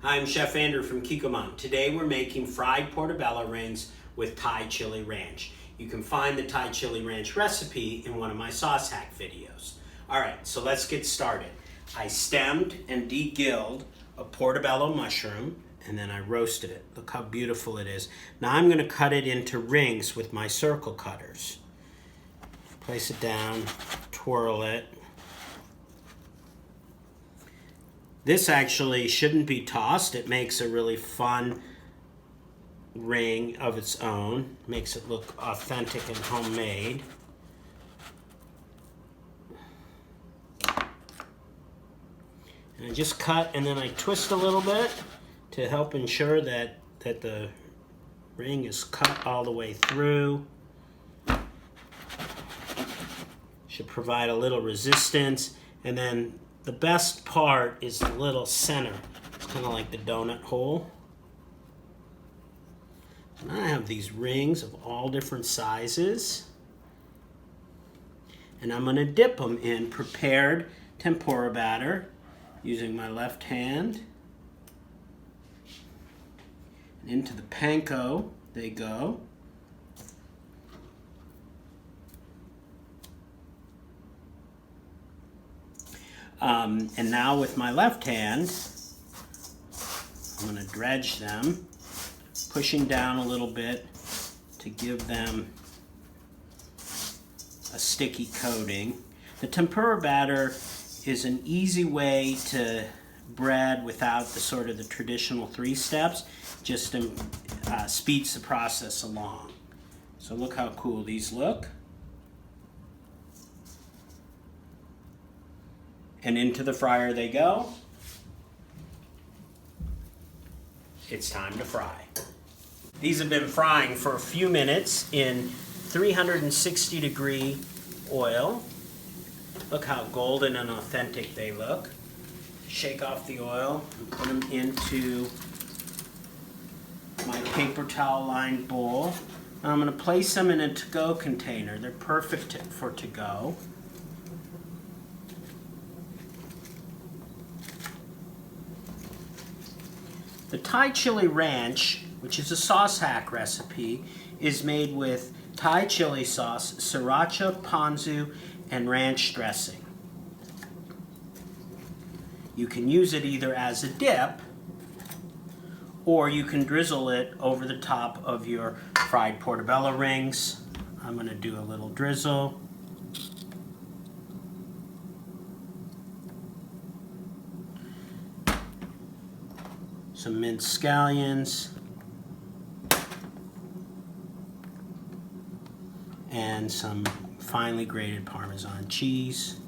Hi, I'm Chef Andrew from Kikkoman. Today we're making fried portabella rings with Thai chili ranch. You can find the Thai chili ranch recipe in one of my sauce hack videos. Alright, so let's get started. I stemmed and de-gilled a portabella mushroom and then I roasted it. Look how beautiful it is. Now I'm going to cut it into rings with my circle cutters. Place it down, twirl it. This actually shouldn't be tossed. It makes a really fun ring of its own. Makes it look authentic and homemade. And I just cut and then I twist a little bit to help ensure that the ring is cut all the way through. Should provide a little resistance. And then the best part is the little center. It's kind of like the donut hole. And I have these rings of all different sizes. And I'm going to dip them in prepared tempura batter using my left hand. And into the panko they go. And now with my left hand, I'm going to dredge them, pushing down a little bit to give them a sticky coating. The tempura batter is an easy way to bread without the sort of the traditional 3 steps, just speeds the process along. So look how cool these look. And into the fryer they go. It's time to fry. These have been frying for a few minutes in 360-degree oil. Look how golden and authentic they look. Shake off the oil and put them into my paper towel lined bowl. Now I'm going to place them in a to-go container. They're perfect for to-go. The Thai chili ranch, which is a sauce hack recipe, is made with Thai chili sauce, Sriracha, Ponzu, and ranch dressing. You can use it either as a dip, or you can drizzle it over the top of your fried portabella rings. I'm going to do a little drizzle. Some minced scallions, and some finely grated parmesan cheese.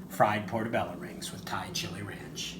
Fried portabella rings with Thai chili ranch.